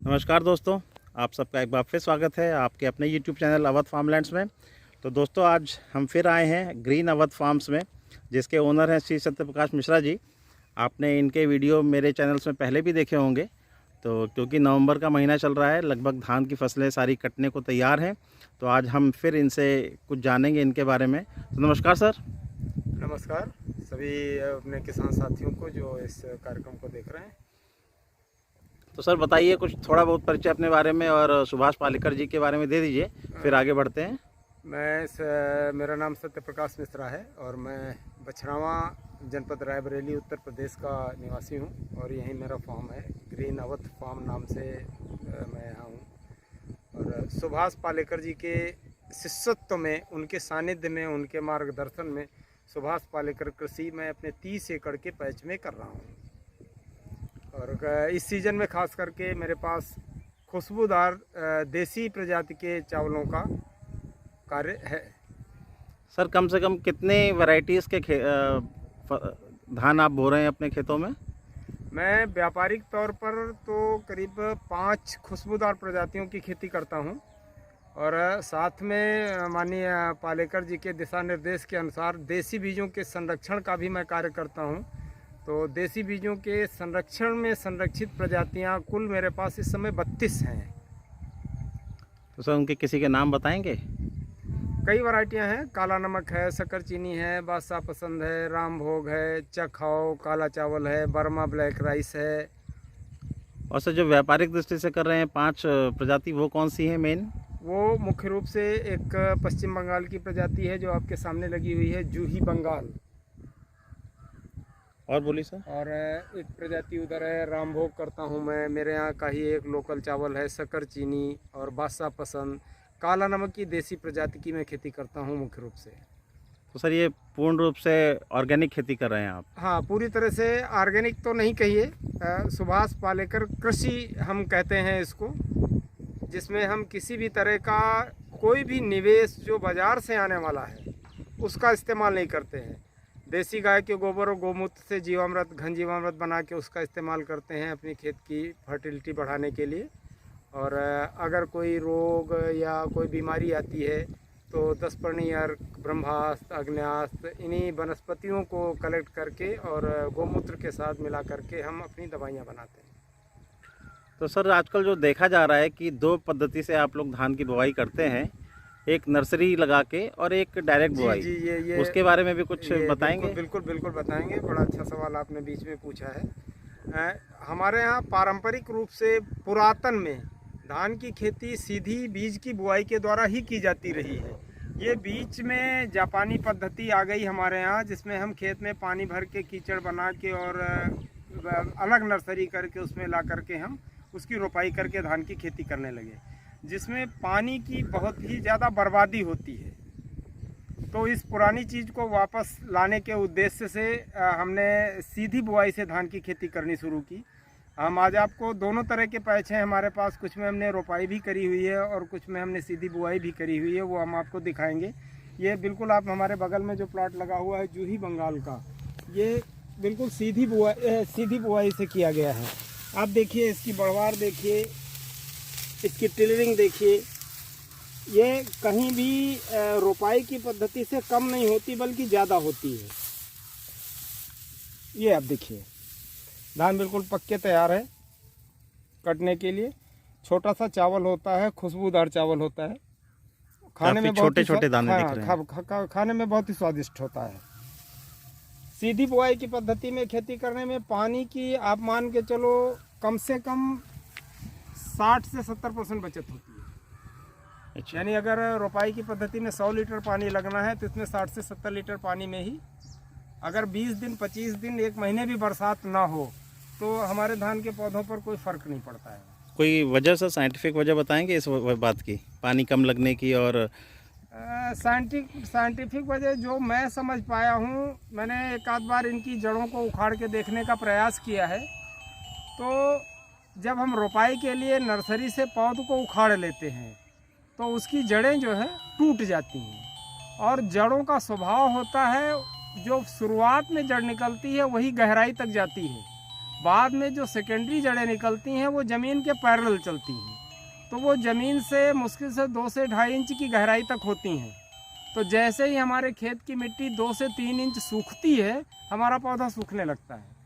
नमस्कार दोस्तों, आप सबका एक बार फिर स्वागत है आपके अपने YouTube चैनल अवध फार्मलैंड्स में। तो दोस्तों, आज हम फिर आए हैं ग्रीन अवध फार्म्स में, जिसके ओनर हैं श्री सत्यप्रकाश मिश्रा जी। आपने इनके वीडियो मेरे चैनल्स में पहले भी देखे होंगे। तो क्योंकि नवंबर का महीना चल रहा है, लगभग धान की फसलें सारी कटने को तैयार हैं, तो आज हम फिर इनसे कुछ जानेंगे इनके बारे में। तो नमस्कार सर। नमस्कार सभी अपने किसान साथियों को जो इस कार्यक्रम को देख रहे हैं। तो सर बताइए कुछ थोड़ा बहुत परिचय अपने बारे में और सुभाष पालेकर जी के बारे में दे दीजिए, फिर आगे बढ़ते हैं। मेरा नाम सत्यप्रकाश मिश्रा है और मैं बछरावा जनपद रायबरेली उत्तर प्रदेश का निवासी हूं और यहीं मेरा फार्म है, ग्रीन अवध फार्म नाम से मैं यहाँ हूँ। और सुभाष पालेकर जी के शिष्यत्व में, उनके सानिध्य में, उनके मार्गदर्शन में सुभाष पालेकर कृषि मैं अपने 30 एकड़ के पैच में कर रहा हूँ। और इस सीज़न में खास करके मेरे पास खुशबूदार देसी प्रजाति के चावलों का कार्य है। सर कम से कम कितने वैरायटीज़ के धान आप बो रहे हैं अपने खेतों में? मैं व्यापारिक तौर पर तो करीब 5 खुशबूदार प्रजातियों की खेती करता हूं और साथ में माननीय पालेकर जी के दिशा निर्देश के अनुसार देसी बीजों के संरक्षण का भी मैं कार्य करता हूं। तो देसी बीजों के संरक्षण में संरक्षित प्रजातियां कुल मेरे पास इस समय 32 हैं। तो सर उनके किसी के नाम बताएंगे? कई वैरायटियां हैं, काला नमक है, शक्कर चीनी है, बादशाह पसंद है, रामभोग है, चखाओ काला चावल है, बर्मा ब्लैक राइस है। और सर जो व्यापारिक दृष्टि से कर रहे हैं 5 प्रजाति, वो कौन सी है मेन? वो मुख्य रूप से एक पश्चिम बंगाल की प्रजाति है जो आपके सामने लगी हुई है, जूही बंगाल। और बोलिए सर। और एक प्रजाति उधर है, रामभोग करता हूँ मैं। मेरे यहाँ का ही एक लोकल चावल है, शक्कर चीनी और बादशाह पसंद। काला नमक की देसी प्रजाति की मैं खेती करता हूँ मुख्य रूप से। तो सर ये पूर्ण रूप से ऑर्गेनिक खेती कर रहे हैं आप? हाँ, पूरी तरह से ऑर्गेनिक तो नहीं कहिए, सुभाष पालेकर कृषि हम कहते हैं इसको, जिसमें हम किसी भी तरह का कोई भी निवेश जो बाज़ार से आने वाला है उसका इस्तेमाल नहीं करते हैं। देसी गाय के गोबर और गोमूत्र से जीवामृत, घन जीवामृत बना के उसका इस्तेमाल करते हैं अपनी खेत की फर्टिलिटी बढ़ाने के लिए। और अगर कोई रोग या कोई बीमारी आती है तो 10 पर्णी अर्क, ब्रह्मास्त्र, अग्न्यास्त्र, इन्हीं वनस्पतियों को कलेक्ट करके और गोमूत्र के साथ मिला करके हम अपनी दवाइयाँ बनाते हैं। तो सर आजकल जो देखा जा रहा है कि 2 पद्धति से आप लोग धान की बुवाई करते हैं, एक नर्सरी लगा के और एक डायरेक्ट बुवाई। जी ये उसके बारे में भी कुछ बताएंगे? बिल्कुल बताएंगे। बड़ा अच्छा सवाल आपने बीच में पूछा है। हमारे यहाँ पारंपरिक रूप से पुरातन में धान की खेती सीधी बीज की बुआई के द्वारा ही की जाती रही है। ये बीच में जापानी पद्धति आ गई हमारे यहाँ, जिसमें हम खेत में पानी भर के कीचड़ बना के और अलग नर्सरी करके उसमें ला करके हम उसकी रोपाई करके धान की खेती करने लगे, जिसमें पानी की बहुत ही ज़्यादा बर्बादी होती है। तो इस पुरानी चीज़ को वापस लाने के उद्देश्य से हमने सीधी बुआई से धान की खेती करनी शुरू की। हम आज आपको दोनों तरह के पैच हैं हमारे पास, कुछ में हमने रोपाई भी करी हुई है और कुछ में हमने सीधी बुआई भी करी हुई है, वो हम आपको दिखाएंगे। ये बिल्कुल आप हमारे बगल में जो प्लॉट लगा हुआ है जूही बंगाल का, ये बिल्कुल सीधी बुआई से किया गया है। आप देखिए, इसकी बढ़वार देखिए, इसकी टिलरिंग देखिए, ये कहीं भी रोपाई की पद्धति से कम नहीं होती बल्कि ज़्यादा होती है। ये आप देखिए, धान बिल्कुल पक्के तैयार है कटने के लिए। छोटा सा चावल होता है, खुशबूदार चावल होता है, खाने में छोटे छोटे दाने दिख रहे हैं। खाने में बहुत ही स्वादिष्ट होता है। सीधी बुआई की पद्धति में खेती करने में पानी की आप मान के चलो कम से कम 60 से 70% बचत होती है। अच्छा। यानी अगर रोपाई की पद्धति में 100 लीटर पानी लगना है तो इसमें 60 से 70 लीटर पानी में ही, अगर 20 दिन, 25 दिन, 1 महीने भी बरसात ना हो तो हमारे धान के पौधों पर कोई फ़र्क नहीं पड़ता है। कोई वजह से साइंटिफिक वजह बताएंगे इस बात की, पानी कम लगने की? और साइंटिफिक वजह जो मैं समझ पाया हूँ, मैंने एक आध बार इनकी जड़ों को उखाड़ के देखने का प्रयास किया है। तो जब हम रोपाई के लिए नर्सरी से पौध को उखाड़ लेते हैं तो उसकी जड़ें जो है टूट जाती हैं और जड़ों का स्वभाव होता है जो शुरुआत में जड़ निकलती है वही गहराई तक जाती है। बाद में जो सेकेंडरी जड़ें निकलती हैं वो ज़मीन के पैरेलल चलती हैं, तो वो ज़मीन से मुश्किल से 2 से 2.5 इंच की गहराई तक होती हैं। तो जैसे ही हमारे खेत की मिट्टी 2 से 3 इंच सूखती है, हमारा पौधा सूखने लगता है।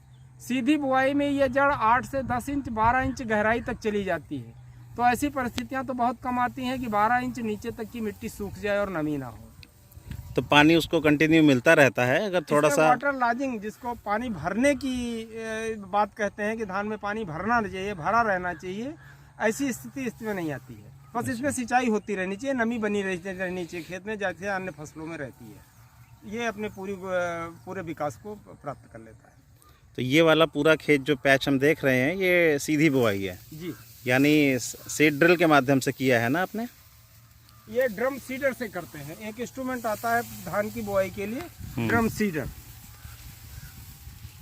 सीधी बुआई में ये जड़ 8 से 10 इंच 12 इंच गहराई तक चली जाती है। तो ऐसी परिस्थितियां तो बहुत कम आती हैं कि 12 इंच नीचे तक की मिट्टी सूख जाए और नमी ना हो। तो पानी उसको कंटिन्यू मिलता रहता है? अगर थोड़ा सा वाटर लॉजिंग, जिसको पानी भरने की बात कहते हैं कि धान में पानी भरना चाहिए, भरा रहना चाहिए, ऐसी स्थिति इसमें नहीं आती है। बस इसमें सिंचाई होती रहनी चाहिए, नमी बनी रहनी चाहिए खेत में, जैसे अन्य फसलों में रहती है। ये अपने पूरे विकास को प्राप्त कर लेता है। तो ये वाला पूरा खेत जो पैच हम देख रहे हैं ये सीधी बुआई है जी, यानी सीड ड्रिल के माध्यम से किया है ना आपने? ये ड्रम सीडर से करते हैं। एक इंस्ट्रूमेंट आता है धान की बुआई के लिए, ड्रम सीडर,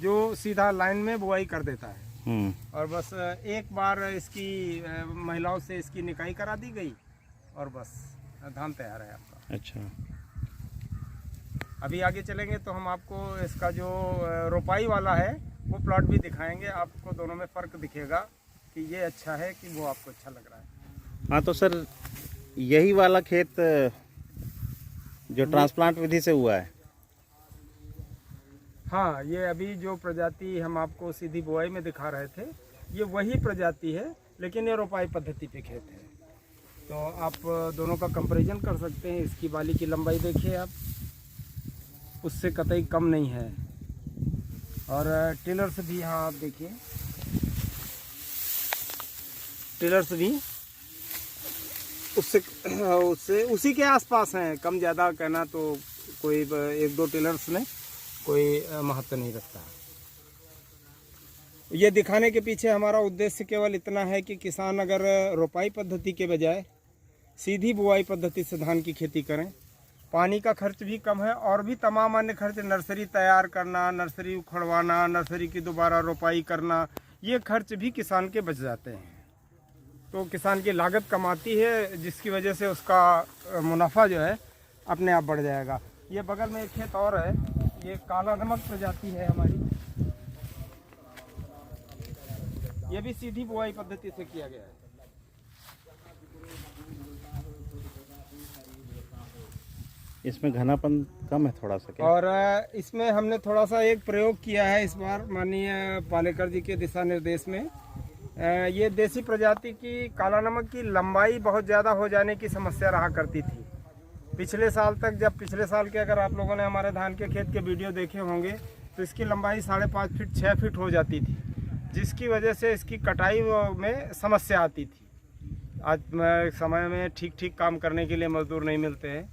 जो सीधा लाइन में बुआई कर देता है। और बस एक बार इसकी महिलाओं से इसकी निकाई करा दी गई और बस धान तैयार है आपका। अच्छा, अभी आगे चलेंगे तो हम आपको इसका जो रोपाई वाला है वो प्लॉट भी दिखाएंगे। आपको दोनों में फ़र्क दिखेगा कि ये अच्छा है कि वो आपको अच्छा लग रहा है। हाँ, तो सर यही वाला खेत जो ट्रांसप्लांट विधि से हुआ है? हाँ, ये अभी जो प्रजाति हम आपको सीधी बुआई में दिखा रहे थे, ये वही प्रजाति है, लेकिन ये रोपाई पद्धति पे खेत है। तो आप दोनों का कंपैरिजन कर सकते हैं। इसकी बाली की लंबाई देखिए आप, उससे कतई कम नहीं है। और टिलर्स भी, हाँ आप देखिए, टिलर्स भी उससे उसी के आसपास हैं। कम ज़्यादा कहना तो कोई 1-2 टिलर्स में कोई महत्व नहीं रखता। ये दिखाने के पीछे हमारा उद्देश्य केवल इतना है कि किसान अगर रोपाई पद्धति के बजाय सीधी बुआई पद्धति से धान की खेती करें, पानी का खर्च भी कम है और भी तमाम अन्य खर्च, नर्सरी तैयार करना, नर्सरी उखड़वाना, नर्सरी की दोबारा रोपाई करना, ये खर्च भी किसान के बच जाते हैं। तो किसान की लागत कम आती है, जिसकी वजह से उसका मुनाफा जो है अपने आप बढ़ जाएगा। ये बगल में एक खेत और है, ये काला नमक प्रजाति है हमारी। ये भी सीधी बुआई पद्धति से किया गया है। इसमें घनापन कम है थोड़ा सा क्या? और इसमें हमने थोड़ा सा एक प्रयोग किया है इस बार माननीय पालेकर जी के दिशा निर्देश में। ये देसी प्रजाति की काला नमक की लंबाई बहुत ज़्यादा हो जाने की समस्या रहा करती थी पिछले साल तक। जब पिछले साल के अगर आप लोगों ने हमारे धान के खेत के वीडियो देखे होंगे तो इसकी लंबाई 5.5 फीट 6 फीट हो जाती थी, जिसकी वजह से इसकी कटाई में समस्या आती थी। आज समय में ठीक काम करने के लिए मजदूर नहीं मिलते हैं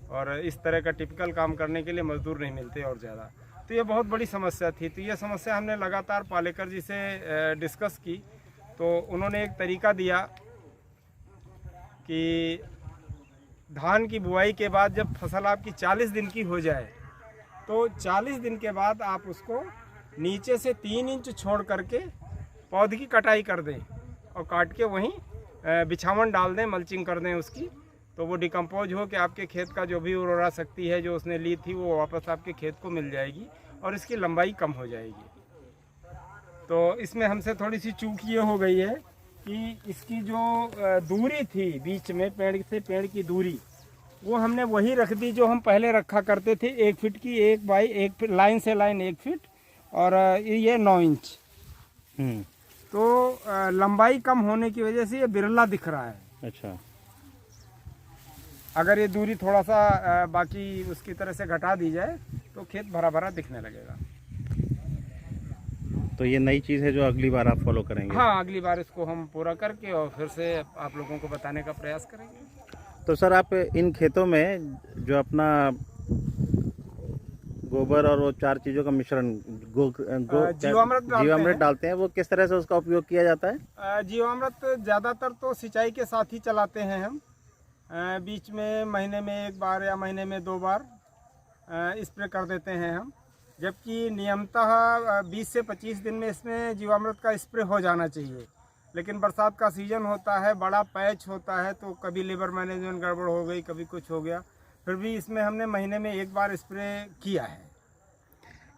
और इस तरह का टिपिकल काम करने के लिए मजदूर नहीं मिलते और ज़्यादा, तो ये बहुत बड़ी समस्या थी। तो ये समस्या हमने लगातार पालेकर जी से डिस्कस की, तो उन्होंने एक तरीका दिया कि धान की बुआई के बाद जब फसल आपकी 40 दिन की हो जाए तो 40 दिन के बाद आप उसको नीचे से 3 इंच छोड़ करके पौधे की कटाई कर दें और काट के वहीं बिछावन डाल दें, मल्चिंग कर दें उसकी, तो वो डिकम्पोज हो कि आपके खेत का जो भी उर्वरा शक्ति है जो उसने ली थी वो वापस आपके खेत को मिल जाएगी और इसकी लंबाई कम हो जाएगी। तो इसमें हमसे थोड़ी सी चूक ये हो गई है कि इसकी जो दूरी थी बीच में पेड़ से पेड़ की दूरी, वो हमने वही रख दी जो हम पहले रखा करते थे, 1 फीट की, 1 बाई 1 फीट, लाइन से लाइन 1 फीट और ये 9 इंच। तो लंबाई कम होने की वजह से ये बिरला दिख रहा है। अच्छा, अगर ये दूरी थोड़ा सा बाकी उसकी तरह से घटा दी जाए तो खेत भरा भरा दिखने लगेगा। तो ये नई चीज़ है जो अगली बार आप फॉलो करेंगे? हाँ, अगली बार इसको हम पूरा करके और फिर से आप लोगों को बताने का प्रयास करेंगे। तो सर आप इन खेतों में जो अपना गोबर और वो 4 चीज़ों का मिश्रण जीवामृत डालते हैं, वो किस तरह से उसका उपयोग किया जाता है? जीवामृत ज़्यादातर तो सिंचाई के साथ ही चलाते हैं हम। बीच में महीने में 1 बार या महीने में 2 बार स्प्रे कर देते हैं हम, जबकि नियमतः 20 से 25 दिन में इसमें जीवामृत का स्प्रे हो जाना चाहिए। लेकिन बरसात का सीज़न होता है, बड़ा पैच होता है, तो कभी लेबर मैनेजमेंट गड़बड़ हो गई, कभी कुछ हो गया, फिर भी इसमें हमने महीने में 1 बार स्प्रे किया है।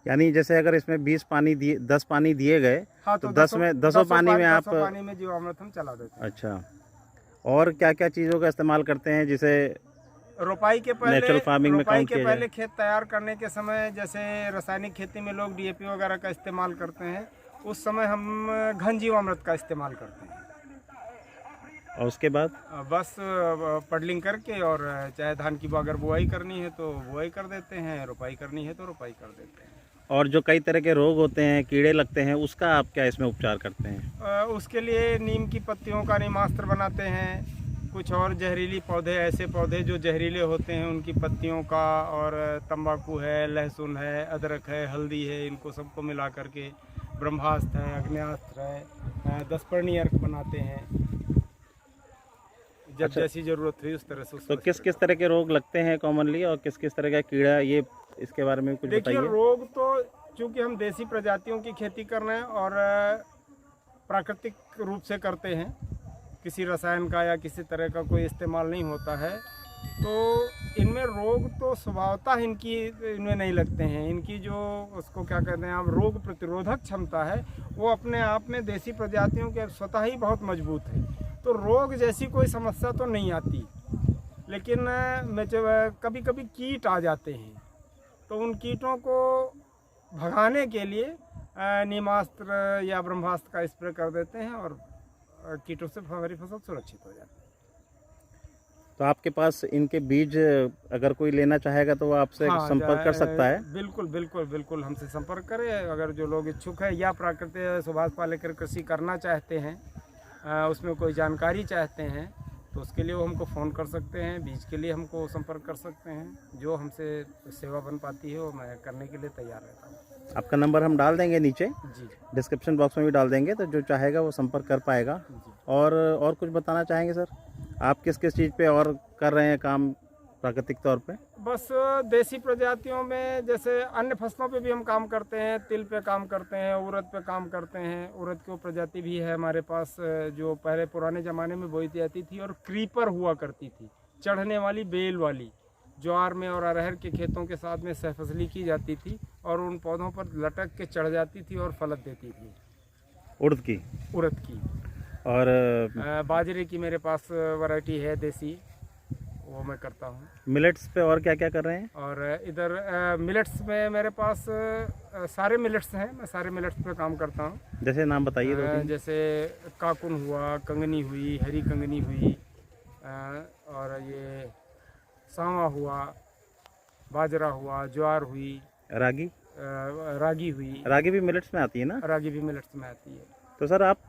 यानी जैसे अगर इसमें 20 पानी दिए 10 पानी दिए गए हाँ, तो 10 में 10 पानी में आप। 10 पानी में जीवामृत हम चला देते हैं। अच्छा, और क्या क्या चीज़ों का इस्तेमाल करते हैं जिसे रोपाई के पहले नेचुरल फार्मिंग में रोपाई काउंट के किया पहले जाए? खेत तैयार करने के समय जैसे रासायनिक खेती में लोग डीएपी वगैरह का इस्तेमाल करते हैं, उस समय हम घन जीवामृत का इस्तेमाल करते हैं। और उसके बाद बस पडलिंग करके, और चाहे धान की अगर बुआई करनी है तो बुआई कर देते हैं, रोपाई करनी है तो रोपाई कर देते हैं। और जो कई तरह के रोग होते हैं, कीड़े लगते हैं, उसका आप क्या इसमें उपचार करते हैं? उसके लिए नीम की पत्तियों का नीमास्त्र बनाते हैं। कुछ और जहरीली पौधे, ऐसे पौधे जो जहरीले होते हैं उनकी पत्तियों का, और तंबाकू है, लहसुन है, अदरक है, हल्दी है, इनको सबको मिला करके ब्रह्मास्त्र है, अग्न्यास्त्र है, 10 पर्णी अर्क बनाते हैं। जब अच्छा। जैसी जरूरत हुई उस तरह से तो किस किस तरह के रोग लगते हैं कॉमनली, और किस किस तरह का कीड़ा, ये इसके बारे में कुछ देखिए, बताइए। रोग तो चूंकि हम देसी प्रजातियों की खेती कर रहे हैं और प्राकृतिक रूप से करते हैं, किसी रसायन का या किसी तरह का कोई इस्तेमाल नहीं होता है, तो इनमें रोग तो स्वभावतः इनमें नहीं लगते हैं। इनकी जो उसको क्या कहते हैं आप, रोग प्रतिरोधक क्षमता है, वो अपने आप में देसी प्रजातियों के स्वतः ही बहुत मजबूत है। तो रोग जैसी कोई समस्या तो नहीं आती, लेकिन जब कभी कभी कीट आ जाते हैं तो उन कीटों को भगाने के लिए नीमास्त्र या ब्रह्मास्त्र का स्प्रे कर देते हैं, और कीटों से हमारी फसल सुरक्षित हो जाती है। तो आपके पास इनके बीज अगर कोई लेना चाहेगा तो वो आपसे संपर्क कर सकता है? बिल्कुल बिल्कुल बिल्कुल, हमसे संपर्क करें। अगर जो लोग इच्छुक है या प्राकृतिक सुभाष पालेकर कृषि करना चाहते हैं, उसमें कोई जानकारी चाहते हैं, तो उसके लिए वो हमको फ़ोन कर सकते हैं। बीज के लिए हमको संपर्क कर सकते हैं। जो हमसे सेवा बन पाती है वो मैं करने के लिए तैयार रहता हूँ। आपका नंबर हम डाल देंगे नीचे, जी डिस्क्रिप्शन बॉक्स में भी डाल देंगे, तो जो चाहेगा वो संपर्क कर पाएगा। जी। और कुछ बताना चाहेंगे सर, आप किस किस चीज़ पे और कर रहे हैं काम प्राकृतिक तौर पे? बस देसी प्रजातियों में जैसे अन्य फसलों पे भी हम काम करते हैं। तिल पे काम करते हैं, उड़द पे काम करते हैं। उड़द की प्रजाति भी है हमारे पास, जो पहले पुराने ज़माने में बोई जाती थी और क्रीपर हुआ करती थी, चढ़ने वाली बेल वाली। ज्वार में और अरहर के खेतों के साथ में सहफसली की जाती थी और उन पौधों पर लटक के चढ़ जाती थी और फलत देती थी। उड़द की उड़द की और बाजरे की मेरे पास वैरायटी है देसी, वो मैं करता हूँ। मिलेट्स पे और क्या क्या कर रहे हैं? और इधर मिलेट्स में मेरे पास सारे मिलेट्स हैं, मैं सारे मिलेट्स पे काम करता हूँ। जैसे नाम बताइए दो तीन। जैसे काकुन हुआ, कंगनी हुई, हरी कंगनी हुई, और ये सांवा हुआ, बाजरा हुआ, ज्वार हुई, रागी? रागी हुई। रागी भी मिलेट्स में आती है ना? रागी भी मिलेट्स में आती है। तो सर आप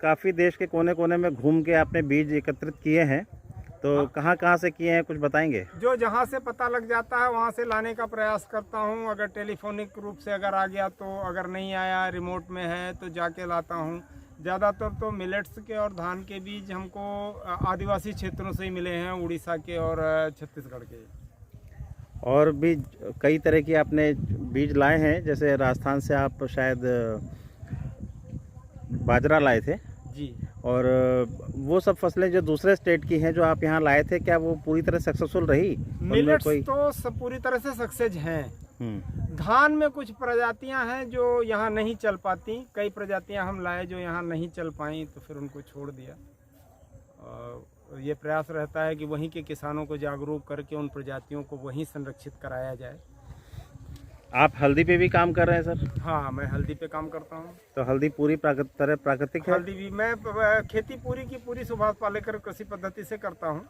काफ़ी देश के कोने कोने में घूम के आपने बीज एकत्रित किए हैं, तो कहाँ कहाँ से किए हैं, कुछ बताएंगे? जो जहाँ से पता लग जाता है वहाँ से लाने का प्रयास करता हूँ। अगर टेलीफोनिक रूप से अगर आ गया तो, अगर नहीं आया, रिमोट में है तो जाके लाता हूँ। ज़्यादातर तो मिलेट्स के और धान के बीज हमको आदिवासी क्षेत्रों से ही मिले हैं, उड़ीसा के और छत्तीसगढ़ के। और भी कई तरह की आपने बीज लाए हैं, जैसे राजस्थान से आप शायद बाजरा लाए थे जी। और वो सब फसलें जो दूसरे स्टेट की हैं जो आप यहाँ लाए थे, क्या वो पूरी तरह सक्सेसफुल रही? मिलेट्स तो सब पूरी तरह से सक्सेस हैं। धान में कुछ प्रजातियां हैं जो यहाँ नहीं चल पाती। कई प्रजातियां हम लाए जो यहाँ नहीं चल पाई, तो फिर उनको छोड़ दिया। और ये प्रयास रहता है कि वहीं के किसानों को जागरूक करके उन प्रजातियों को वहीं संरक्षित कराया जाए। आप हल्दी पे भी काम कर रहे हैं सर? हाँ, मैं हल्दी पे काम करता हूँ। तो हल्दी पूरी प्राकृतिक है? हल्दी भी मैं खेती पूरी की पूरी सुभाष पालेकर कृषि पद्धति से करता हूँ,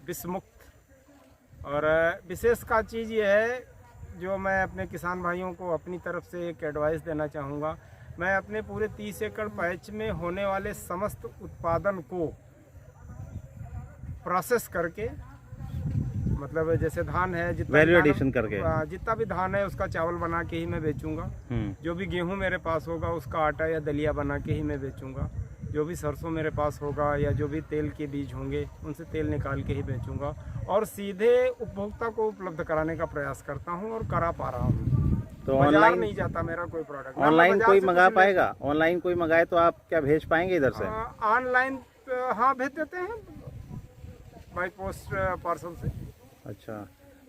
विष मुक्त। और विशेष का चीज़ ये है जो मैं अपने किसान भाइयों को अपनी तरफ से एक एडवाइस देना चाहूँगा। मैं अपने पूरे 30 एकड़ पैच में होने वाले समस्त उत्पादन को प्रोसेस करके, मतलब जैसे धान है, वैल्यू एडिशन करके जितना भी धान है उसका चावल बना के ही मैं बेचूंगा। जो भी गेहूं मेरे पास होगा उसका आटा या दलिया बना के ही मैं बेचूंगा। जो भी सरसों मेरे पास होगा या जो भी तेल के बीज होंगे उनसे तेल निकाल के ही बेचूंगा, और सीधे उपभोक्ता को उपलब्ध कराने का प्रयास करता हूँ और करा पा रहा हूँ। तो ऑनलाइन नहीं जाता मेरा कोई प्रोडक्ट। ऑनलाइन कोई मंगा पाएगा? ऑनलाइन कोई मंगाए तो आप क्या भेज पाएंगे इधर से? ऑनलाइन हाँ भेज देते हैं, बाई पोस्ट पार्सल से। अच्छा,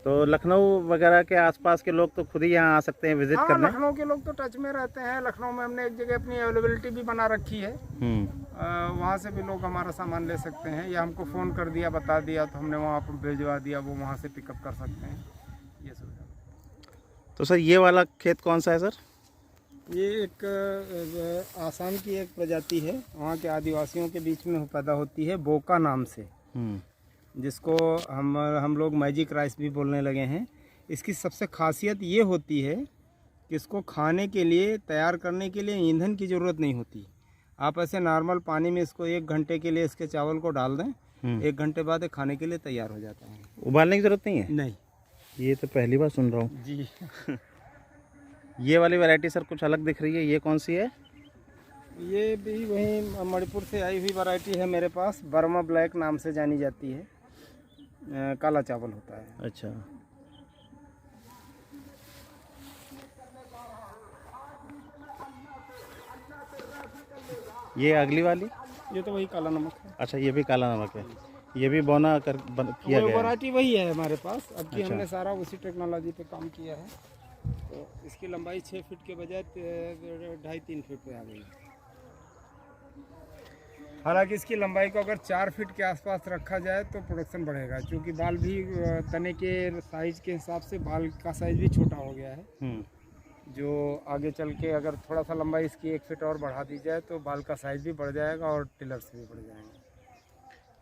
तो लखनऊ वगैरह के आसपास के लोग तो खुद ही यहाँ आ सकते हैं विजिट हाँ, करने। लखनऊ के लोग तो टच में रहते हैं। लखनऊ में हमने एक जगह अपनी अवेलेबिलिटी भी बना रखी है, वहाँ से भी लोग हमारा सामान ले सकते हैं, या हमको फ़ोन कर दिया, बता दिया तो हमने वहाँ पर भिजवा दिया, वो वहाँ से पिकअप कर सकते हैं, ये सुविधा। तो सर ये वाला खेत कौन सा है सर? ये एक आसाम की एक प्रजाति है, वहाँ के आदिवासियों के बीच में पैदा होती है, बोका नाम से, जिसको हम लोग मैजिक राइस भी बोलने लगे हैं। इसकी सबसे खासियत ये होती है कि इसको खाने के लिए, तैयार करने के लिए ईंधन की ज़रूरत नहीं होती। आप ऐसे नॉर्मल पानी में इसको 1 घंटे के लिए इसके चावल को डाल दें, 1 घंटे बाद ये खाने के लिए तैयार हो जाता है। उबालने की ज़रूरत नहीं है? नहीं। ये तो पहली बार सुन रहा हूँ जी। ये वाली वैरायटी सर कुछ अलग दिख रही है, ये कौन सी है? ये भी वहीं मणिपुर से आई हुई वैरायटी है मेरे पास, बर्मा ब्लैक नाम से जानी जाती है, काला चावल होता है। अच्छा, ये अगली वाली? ये तो वही काला नमक है। अच्छा, ये भी काला नमक है, ये भी बोना किया गया है। वैरायटी वही है हमारे पास। अब की अच्छा। हमने सारा उसी टेक्नोलॉजी पे काम किया है, तो इसकी लंबाई 6 फीट के बजाय 2.5-3 फीट पे आ गई है। हालांकि इसकी लंबाई को अगर 4 फीट के आसपास रखा जाए तो प्रोडक्शन बढ़ेगा, क्योंकि बाल भी तने के साइज के हिसाब से बाल का साइज भी छोटा हो गया है, जो आगे चल के अगर थोड़ा सा लंबाई इसकी 1 फीट और बढ़ा दी जाए तो बाल का साइज भी बढ़ जाएगा और टिलर्स भी बढ़ जाएंगे।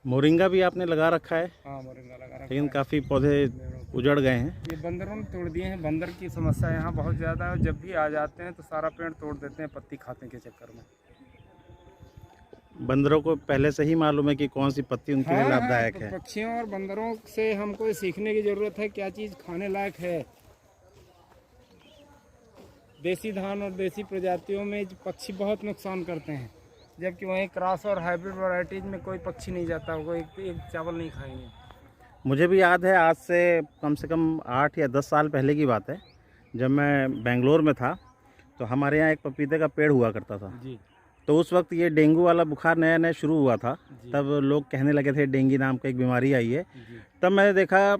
मोरिंगा भी आपने लगा रखा है? हाँ, मोरिंगा लगा रखा लेकिन है। काफ़ी पौधे उजड़ गए हैं। ये बंदरों ने तोड़ दिए हैं। बंदर की समस्या यहाँ बहुत ज़्यादा है, जब भी आ जाते हैं तो सारा पेड़ तोड़ देते हैं पत्ती खाने के चक्कर में। बंदरों को पहले से ही मालूम है कि कौन सी पत्ती उनके लिए लाभदायक तो है। पक्षियों और बंदरों से हमको सीखने की ज़रूरत है, क्या चीज़ खाने लायक है। देसी धान और देसी प्रजातियों में पक्षी बहुत नुकसान करते हैं, जबकि वहीं क्रॉस और हाइब्रिड वैरायटीज में कोई पक्षी नहीं जाता, वो एक चावल नहीं खाएंगे। मुझे भी याद है, आज से कम 8 या 10 साल पहले की बात है, जब मैं बेंगलोर में था तो हमारे यहाँ एक पपीते का पेड़ हुआ करता था जी। तो उस वक्त ये डेंगू वाला बुखार नया नया शुरू हुआ था। तब लोग कहने लगे थे डेंगू नाम का एक बीमारी आई है। तब मैंने देखा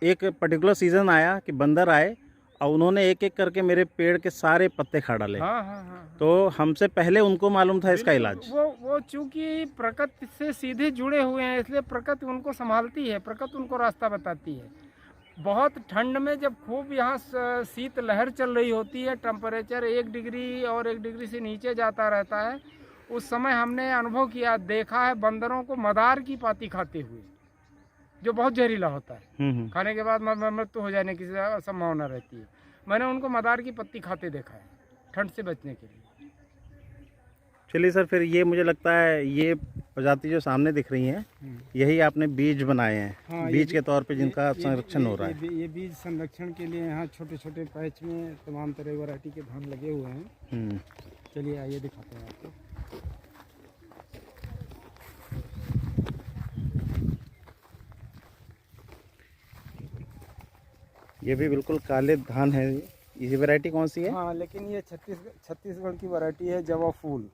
एक पर्टिकुलर सीज़न आया कि बंदर आए और उन्होंने एक एक करके मेरे पेड़ के सारे पत्ते खा डाले। हाँ। तो हमसे पहले उनको मालूम था इसका इलाज। वो चूंकि प्रकृति से सीधे जुड़े हुए हैं, इसलिए प्रकृति उनको संभालती है, प्रकृति उनको रास्ता बताती है। बहुत ठंड में जब खूब यहाँ शीत लहर चल रही होती है, टेम्परेचर 1 डिग्री और 1 डिग्री से नीचे जाता रहता है, उस समय हमने अनुभव किया, देखा है बंदरों को मदार की पाती खाते हुए, जो बहुत जहरीला होता है। खाने के बाद मृत्यु हो जाने की संभावना रहती है। मैंने उनको मदार की पत्ती खाते देखा है, ठंड से बचने के लिए। चलिए सर, फिर ये मुझे लगता है ये प्रजाति जो सामने दिख रही हैं, यही आपने बीज बनाए हैं। हाँ, बीज के तौर पे जिनका संरक्षण हो रहा है। ये बीज संरक्षण के लिए यहाँ छोटे छोटे पैच में तमाम तरह की वैरायटी के धान लगे हुए हैं। चलिए आइए दिखाते हैं आपको। ये भी बिल्कुल काले धान है। ये वैरायटी कौन सी है? हाँ, लेकिन ये छत्तीसगढ़ की वैरायटी है, जवा फूल।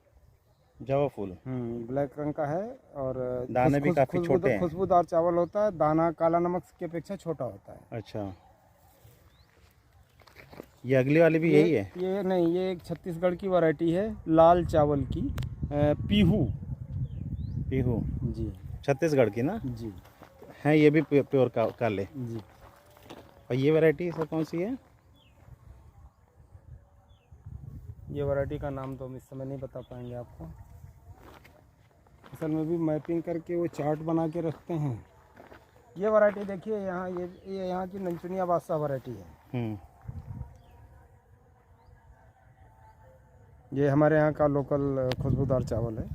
जवा फूल ब्लैक रंग का है और दाने भी काफी छोटे हैं। खुशबूदार चावल होता है, दाना काला नमक की अपेक्षा छोटा होता है। अच्छा, ये अगली वाली भी यही है? ये नहीं, ये एक छत्तीसगढ़ की वैरायटी है, लाल चावल की, पीहू। पीहू जी, छत्तीसगढ़ की ना? जी हैं, ये भी प्योर काले जी। और ये वैरायटी सर कौन सी है? ये वैरायटी का नाम तो हम इस समय नहीं बता पाएंगे आपको। असल में भी मैपिंग करके वो चार्ट बना के रखते हैं। ये वैरायटी देखिए यहाँ, ये यहाँ की नंचुनिया बादशाह वैरायटी है। ये हमारे यहाँ का लोकल खुशबूदार चावल है।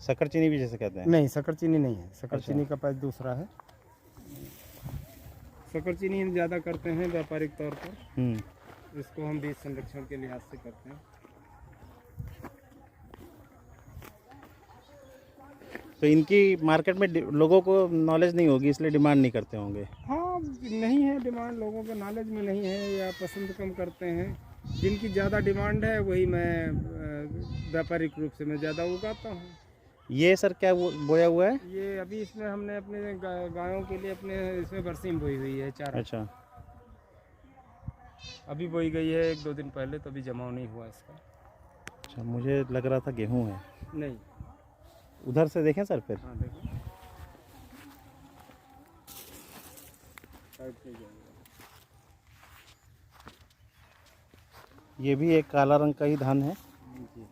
शक्कर चीनी भी जैसे कहते हैं? नहीं, शक्कर चीनी नहीं है। शक्कर अच्छा। चीनी का पैच दूसरा है। शक्कर चीनी हम ज़्यादा करते हैं व्यापारिक तौर पर। इसको हम बीज संरक्षण के लिहाज से करते हैं। तो इनकी मार्केट में लोगों को नॉलेज नहीं होगी, इसलिए डिमांड नहीं करते होंगे। हाँ, नहीं है डिमांड, लोगों के नॉलेज में नहीं है या पसंद कम करते हैं। जिनकी ज़्यादा डिमांड है वही मैं व्यापारिक रूप से मैं ज़्यादा उगाता हूँ। ये सर क्या बोया हुआ है? ये अभी इसमें हमने अपने गायों के लिए अपने इसमें बरसीम बोई हुई है चारा। अच्छा अभी बोई गई है 1-2 दिन पहले, तो अभी जमाव नहीं हुआ इसका। अच्छा, मुझे लग रहा था गेहूं है। नहीं। उधर से देखें सर फिर। हाँ देखो, साइड पे जाएगा। ये भी एक काला रंग का ही धान है। जी।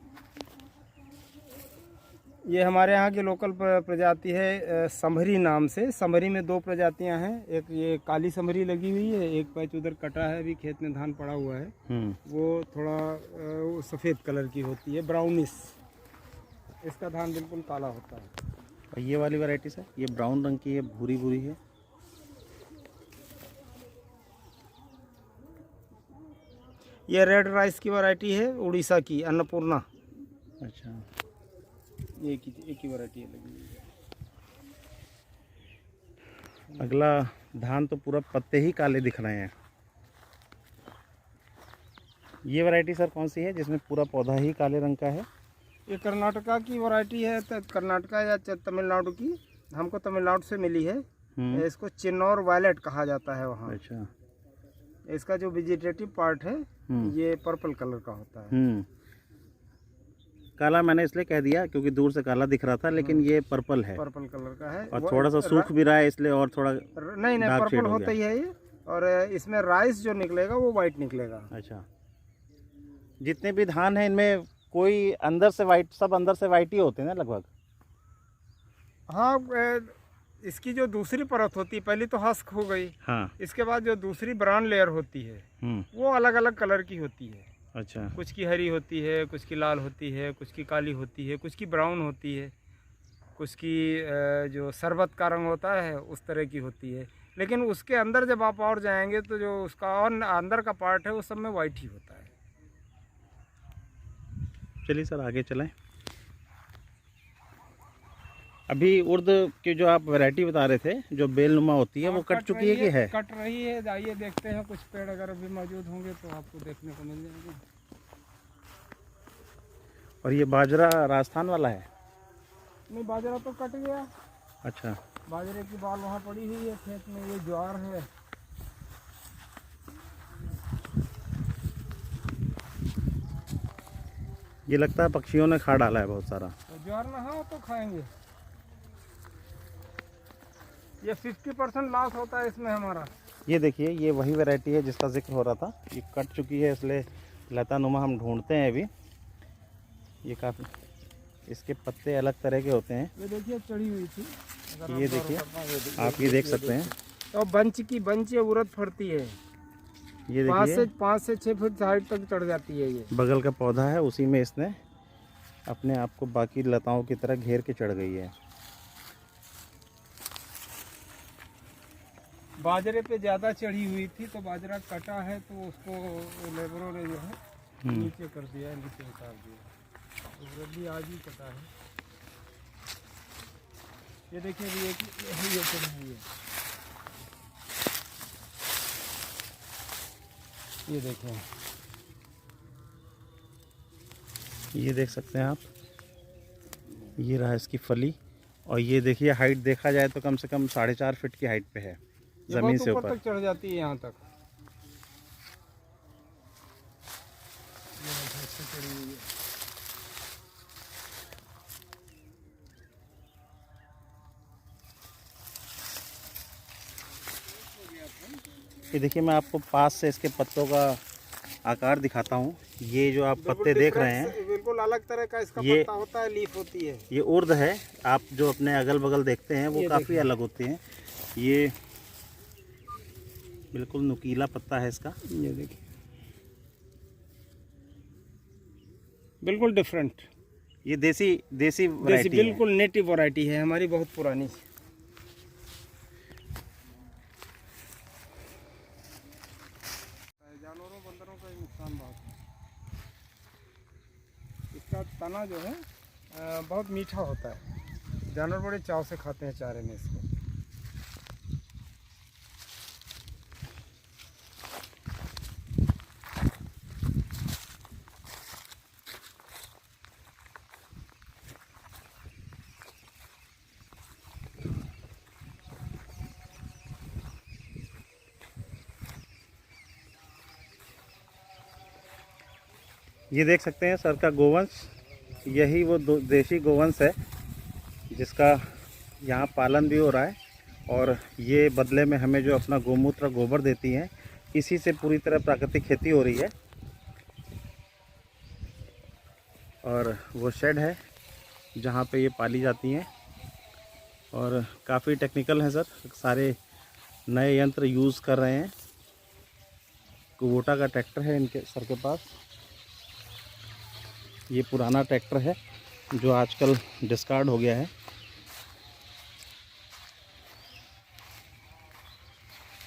ये हमारे यहाँ की लोकल प्रजाति है संभरी नाम से। संभरी में 2 प्रजातियाँ हैं, एक ये काली संभरी लगी हुई है, एक पैच उधर कटा है, अभी खेत में धान पड़ा हुआ है। वो थोड़ा वो सफ़ेद कलर की होती है, ब्राउनिश। इसका धान बिल्कुल काला होता है। और ये वाली वैरायटी सर, ये ब्राउन रंग की है, भूरी भूरी है। ये रेड राइस की वैरायटी है, उड़ीसा की अन्नपूर्णा। अच्छा, ये एक ही वैरायटी है लगी हुई है। अगला धान तो पूरा पत्ते ही काले दिख रहे हैं। ये वैरायटी सर कौन सी है जिसमें पूरा पौधा ही काले रंग का है? ये कर्नाटका की वैरायटी है, तो कर्नाटका या तमिलनाडु की, हमको तमिलनाडु से मिली है। इसको चिन्नौर वायलेट कहा जाता है वहाँ। अच्छा, इसका जो वेजिटेटिव पार्ट है ये पर्पल कलर का होता है। काला मैंने इसलिए कह दिया क्योंकि दूर से काला दिख रहा था, लेकिन ये पर्पल है। पर्पल कलर का है और थोड़ा सा सूख भी रहा है इसलिए, और थोड़ा नहीं पर्पल होता ही है ये। और इसमें राइस जो निकलेगा वो वाइट निकलेगा। अच्छा, जितने भी धान हैं इनमें कोई अंदर से वाइट, सब अंदर से वाइट ही होते हैं ना लगभग? हाँ, इसकी जो दूसरी परत होती है, पहली तो हस्क हो गई। हाँ। इसके बाद जो दूसरी ब्राउन लेयर होती है वो अलग अलग कलर की होती है। अच्छा, कुछ की हरी होती है, कुछ की लाल होती है, कुछ की काली होती है, कुछ की ब्राउन होती है, कुछ की जो शरबत का रंग होता है उस तरह की होती है। लेकिन उसके अंदर जब आप और जाएंगे तो जो उसका और अंदर का पार्ट है वो सब में वाइट ही होता है। चलिए सर आगे चलें। अभी उर्द की जो आप वैरायटी बता रहे थे, जो बेलनुमा होती है, वो कट चुकी है कि है? कट रही है। आइए देखते हैं, कुछ पेड़ अगर अभी मौजूद होंगे तो आपको देखने को मिल जाएंगे। और ये बाजरा राजस्थान वाला है? नहीं, बाजरा तो कट गया। अच्छा, बाजरे की बाल वहाँ पड़ी हुई है खेत में। ये ज्वार है। ये लगता है पक्षियों ने खा डाला है बहुत सारा। तो ज्वार ना हो तो खाएंगे। ये 50% लॉस होता है इसमें हमारा। ये देखिए, ये वही वैरायटी है जिसका जिक्र हो रहा था। ये कट चुकी है इसलिए लता नुमा हम ढूंढते हैं अभी। ये काफ़ी, इसके पत्ते अलग तरह के होते हैं। ये देखिए चढ़ी हुई थी। ये देखिए, आप ये देख सकते हैं। तो बंच या उड़द फड़ती है। ये देखिए, 5 से 6 फुट हाइट तक चढ़ जाती है। ये बगल का पौधा है, उसी में इसने अपने आप को बाकी लताओं की तरह घेर के चढ़ गई है। बाजरे पे ज़्यादा चढ़ी हुई थी तो बाजरा कटा है, तो उसको लेबरों ने जो है नीचे कर दिया, नीचे उतार दिया। उड़द भी आज ही कटा है। ये देखिए, ये चढ़ी हुई है। ये देखिए, ये देख सकते हैं आप। ये रहा इसकी फली। और ये देखिए, हाइट देखा जाए तो कम से कम 4.5 फीट की हाइट पे है जमीन से ऊपर तक चढ़ जाती है यहाँ तक। ये देखिए, मैं आपको पास से इसके पत्तों का आकार दिखाता हूँ। ये जो आप पत्ते देख रहे हैं, बिल्कुल अलग तरह का इसका ये पत्ता होता है, लीफ होती है। ये उर्द है। आप जो अपने अगल बगल देखते हैं वो काफ़ी अलग होते हैं। ये बिल्कुल नुकीला पत्ता है इसका। ये देखिए, बिल्कुल डिफरेंट। ये देसी वैरायटी है। बिल्कुल नेटिव वैरायटी है हमारी, बहुत पुरानी। जानवरों बंदरों का नुकसान बहुत है। इसका तना जो है बहुत मीठा होता है। जानवर बड़े चाव से खाते हैं चारे में इसको। ये देख सकते हैं सर का गोवंश, यही वो देसी गोवंश है जिसका यहाँ पालन भी हो रहा है, और ये बदले में हमें जो अपना गोमूत्र गोबर देती हैं, इसी से पूरी तरह प्राकृतिक खेती हो रही है। और वो शेड है जहाँ पे ये पाली जाती हैं, और काफ़ी टेक्निकल है सर, सारे नए यंत्र यूज़ कर रहे हैं। कुबोटा का ट्रैक्टर है इनके सर के पास, ये पुराना ट्रैक्टर है जो आजकल डिस्कार्ड हो गया है।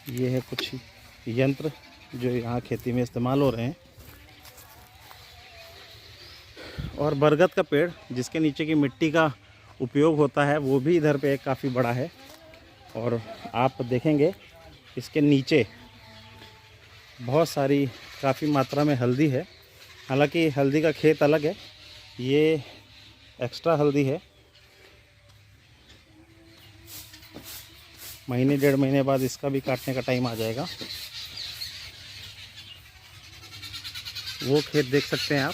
ये है कुछ यंत्र जो यहाँ खेती में इस्तेमाल हो रहे हैं। और बरगद का पेड़ जिसके नीचे की मिट्टी का उपयोग होता है वो भी इधर पे काफ़ी बड़ा है, और आप देखेंगे इसके नीचे बहुत सारी काफ़ी मात्रा में हल्दी है। हालांकि हल्दी का खेत अलग है, ये एक्स्ट्रा हल्दी है। महीने डेढ़ महीने बाद इसका भी काटने का टाइम आ जाएगा। वो खेत देख सकते हैं आप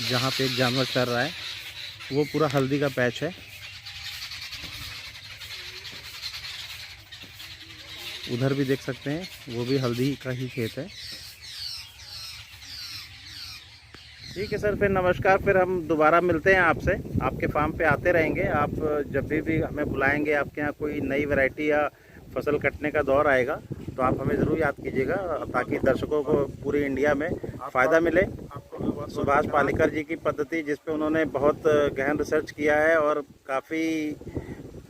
जहाँ पे एक जानवर चर रहा है, वो पूरा हल्दी का पैच है। उधर भी देख सकते हैं, वो भी हल्दी का ही खेत है। ठीक है सर, फिर नमस्कार। फिर हम दोबारा मिलते हैं आपसे, आपके फार्म पे आते रहेंगे। आप जब भी हमें बुलाएंगे, आपके यहाँ कोई नई वैरायटी या फसल कटने का दौर आएगा तो आप हमें ज़रूर याद कीजिएगा, ताकि दर्शकों को पूरे इंडिया में फ़ायदा मिले। सुभाष पालेकर जी की पद्धति, जिस पे उन्होंने बहुत गहन रिसर्च किया है और काफ़ी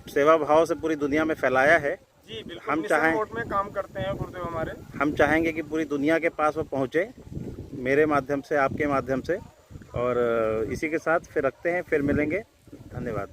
सेवा भाव से पूरी दुनिया में फैलाया है। जी बिल्कुल, हम चाहें में काम करते हैं गुरुदेव हमारे। हम चाहेंगे कि पूरी दुनिया के पास वो पहुँचे, मेरे माध्यम से, आपके माध्यम से। और इसी के साथ फिर रखते हैं, फिर मिलेंगे। धन्यवाद।